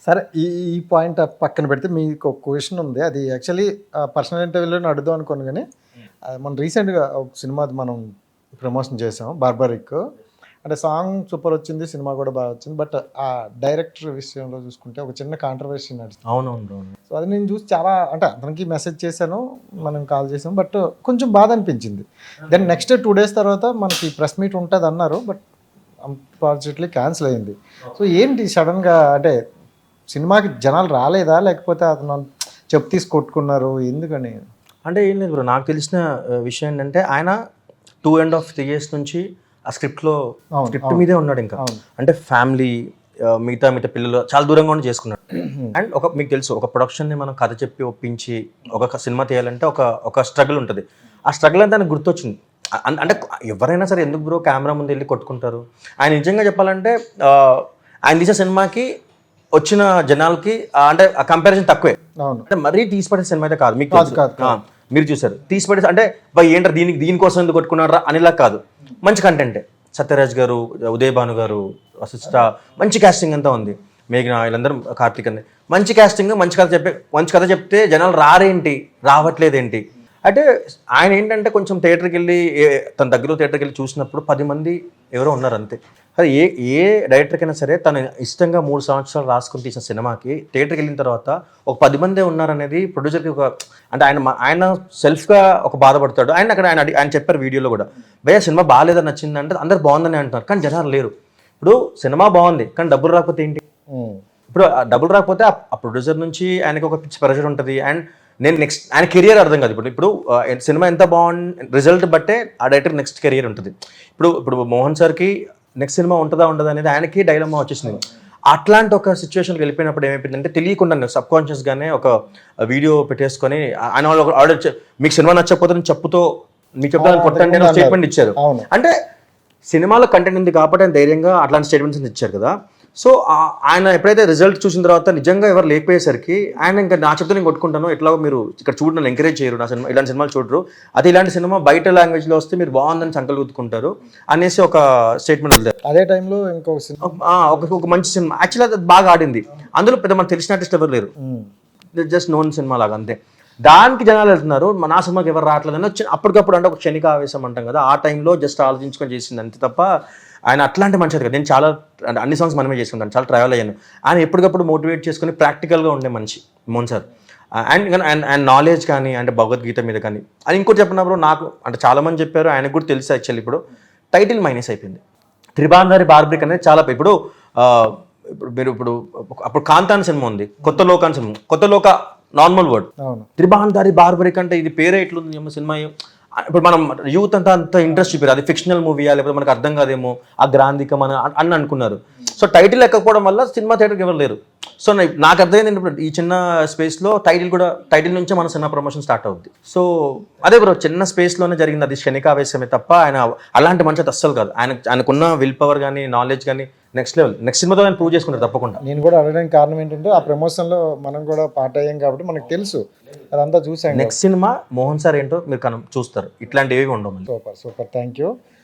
సరే ఈ ఈ పాయింట్ పక్కన పెడితే మీకు ఒక క్వశ్చన్ ఉంది. అది యాక్చువల్లీ పర్సనల్ ఇంటర్వ్యూలోనే అడుగుదాం అనుకోను గానీ, మనం రీసెంట్‌గా ఒక సినిమాది మనం ప్రమోషన్ చేసాం 'బార్బరిక్'. అంటే సాంగ్ సూపర్ వచ్చింది. సినిమా కూడా బాగా వచ్చింది. బట్ ఆ డైరెక్టర్ విషయంలో చూసుకుంటే ఒక చిన్న కాంట్రవర్సీ నడిచింది. అవునవును. సో, అది నేను చూసి చాలా అంటే అతనికి మెసేజ్ చేశాను. మనం కాల్ చేసాం. బట్ కొంచెం బాధ అనిపించింది. దెన్ నెక్స్ట్ 2 డేస్ తర్వాత మనకి ప్రెస్ మీట్ ఉంటదన్నారు. బట్ అన్‌ఫార్చునేట్‌లీ క్యాన్సిల్ అయింది. సో, ఏంటి సడెన్‌గా అంటే సినిమాకి జనాలు రాలేదా? లేకపోతే అతను చెప్పు తీసి కొట్టుకున్నారు ఎందుకని? అంటే ఏం లేదు బ్రో. నాకు తెలిసిన విషయం ఏంటంటే ఆయన 2.5 ఇయర్స్ నుంచి ఆ స్క్రిప్ట్ మీదే ఉన్నాడు ఇంకా. అంటే ఫ్యామిలీ మిగతా పిల్లలు చాలా దూరంగా ఉండి చేసుకున్నాడు. అండ్ మీకు తెలుసు ఒక ప్రొడక్షన్ని మనం కథ చెప్పి ఒప్పించి ఒక సినిమా తీయాలంటే ఒక స్ట్రగుల్ ఉంటుంది. ఆ స్ట్రగుల్ అంతా ఆయనకు గుర్తొచ్చింది. అంటే ఎవరైనా సరే ఎందుకు బ్రో కెమెరా ముందు వెళ్ళి కొట్టుకుంటారు. ఆయన నిజంగా చెప్పాలంటే ఆయన తీసే సినిమాకి వచ్చిన జనాలకి అంటే ఆ కంపారిజన్ తక్కువే. అంటే మరీ తీసిపడే సినిమా అయితే కాదు. మీకు మీరు చూసారు తీసిపడే అంటే ఏంటారు దీనికోసం ఎందుకు కొట్టుకున్నారా అనేలా కాదు. మంచి కంటెంటే. సత్యరాజ్ గారు, ఉదయ్ భాను గారు, వశిష్ఠ మంచి కాస్టింగ్ అంతా ఉంది. మేఘన వీళ్ళందరూ, కార్తీక్ అంది మంచి కాస్టింగ్. మంచి కథ చెప్తే జనాలు రావట్లేదేంటి అంటే ఆయన ఏంటంటే కొంచెం థియేటర్కి వెళ్ళి తన దగ్గర థియేటర్కి వెళ్ళి చూసినప్పుడు 10 మంది ఎవరో ఉన్నారు అంతే. అది ఏ డైరెక్టర్కైనా సరే తను ఇష్టంగా 3 సంవత్సరాలు రాసుకుని తీసిన సినిమాకి థియేటర్కి వెళ్ళిన తర్వాత ఒక 10 మందే ఉన్నారనేది ప్రొడ్యూసర్కి ఒక అంటే ఆయన సెల్ఫ్గా ఒక బాధపడతాడు. ఆయన చెప్పారు వీడియోలో కూడా, భయ్యా సినిమా బాగాలేదని నచ్చిందంటే అందరు బాగుందని అంటున్నారు, కానీ జనాలు లేరు. ఇప్పుడు సినిమా బాగుంది కానీ డబ్బులు రాకపోతే ఏంటి? ఇప్పుడు డబ్బులు రాకపోతే ఆ ప్రొడ్యూసర్ నుంచి ఆయనకి ఒక పిచ్చి ప్రెషర్ ఉంటుంది. అండ్ నేను నెక్స్ట్ ఆయన కెరియర్ అర్థం కాదు. ఇప్పుడు సినిమా ఎంత బాగుంది రిజల్ట్ బట్టే ఆ డైరెక్టర్ నెక్స్ట్ కెరియర్ ఉంటుంది. ఇప్పుడు మోహన్ సార్కి నెక్స్ట్ సినిమా ఉంటుందా అనేది ఆయనకి డైలమా వచ్చేసింది. అట్లాంటి ఒక సిచ్యువేషన్కి వెళ్ళిపోయినప్పుడు ఏమైపోయిందంటే తెలియకుండా సబ్ కాన్షియస్గానే ఒక వీడియో పెట్టేసుకొని ఆయన ఆర్డర్ మీకు సినిమా నచ్చకపోతే చెప్పుతో మీకు చెప్తాను కొట్టండి అని స్టేట్మెంట్ ఇచ్చారు. అంటే సినిమాలో కంటెంట్ ఉంది కాబట్టి ఆయన ధైర్యంగా అట్లాంటి స్టేట్మెంట్స్ ఇచ్చారు కదా. సో ఆయన ఎప్పుడైతే రిజల్ట్ చూసిన తర్వాత నిజంగా ఎవరు లేకపోయేసరికి ఆయన ఇంకా నా చెప్తే నేను కొట్టుకుంటాను, ఎట్లాగో మీరు ఇక్కడ చూడని ఎంకరేజ్ చేయరు, నా సినిమా ఇలాంటి సినిమాలు చూడరు, అది ఇలాంటి సినిమా బయట లాంగ్వేజ్లో వస్తే మీరు బాగుందని సంకలు గుర్తుకుంటారు అనేసి ఒక స్టేట్మెంట్ వదిలేరు. అదే టైంలో ఇంకొక సినిమా ఒక మంచి సినిమా యాక్చువల్లీ అది బాగా ఆడింది. అందులో పెద్ద మనకు తెలిసిన ఆర్టిస్ట్ ఎవరు లేరు, జస్ట్ నోన్ సినిమా లాగా అంతే. దానికి జనాలు వెళ్తున్నారు, నా సినిమాకి ఎవరు రావట్లేదని అప్పటికప్పుడు అంటే ఒక క్షణిక ఆవేశం అంటాం కదా, ఆ టైంలో జస్ట్ ఆలోచించుకొని చేసింది అంతే తప్ప ఆయన అట్లాంటి మనిషి కదా. నేను చాలా అన్ని సాంగ్స్ మనమే చేసుకుంటాను, చాలా ట్రావెల్ అయ్యాను. ఆయన ఎప్పటికప్పుడు మోటివేట్ చేసుకుని ప్రాక్టికల్గా ఉండే మనిషి మోహన్ సార్. అండ్ నాలెడ్జ్ కానీ అంటే భగవద్గీత మీద కానీ. అది ఇంకోటి చెప్పినప్పుడు నాకు అంటే చాలామంది చెప్పారు, ఆయనకు కూడా తెలుసు యాక్చువల్లీ. ఇప్పుడు టైటిల్ మైనస్ అయిపోయింది. త్రిబాంధారి బార్బరిక్ అనేది చాలా ఇప్పుడు మీరు అప్పుడు కాంతాన్ సినిమా ఉంది, కొత్త లోకాన్ సినిమా, కొత్త లోక నార్మల్ వర్డ్, త్రిబాంధారి బార్బరిక్ అంటే ఇది పేరే ఎట్లుంది సినిమా. ఇప్పుడు మనం యూత్ అంత ఇంట్రెస్ట్ చూపారు, అది ఫిక్షనల్ మూవీయా లేకపోతే మనకు అర్థం కాదేమో ఆ గ్రాంధికం అని అనుకున్నారు. సో టైటిల్ ఎక్కకపోవడం వల్ల సినిమా థియేటర్కి ఎవరు లేరు. సో నాకు అర్థమైంది ఇప్పుడు ఈ చిన్న స్పేస్లో టైటిల్ నుంచే మన సినిమా ప్రమోషన్ స్టార్ట్ అవుద్ది. సో అదే బ్రో చిన్న స్పేస్లోనే జరిగింది, అది క్షణికావేశమే తప్ప ఆయన అలాంటి మనిషి అయితే అస్సలు కాదు. ఆయనకున్న విల్ పవర్ కానీ నాలెడ్జ్ కానీ నెక్స్ట్ లెవెల్. నెక్స్ట్ సినిమాతో ఆయన ప్రూవ్ చేసుకుంటారు తప్పకుండా. నేను కూడా అడగడానికి కారణం ఏంటంటే ఆ ప్రమోషన్లో మనం కూడా పార్ట్ అయ్యాం కాబట్టి మనకు తెలుసు, అదంతా చూసాం. నెక్స్ట్ సినిమా మోహన్ సార్ ఏంటో మీరు చూస్తారు, ఇట్లాంటివి ఉండవు. Super thank you.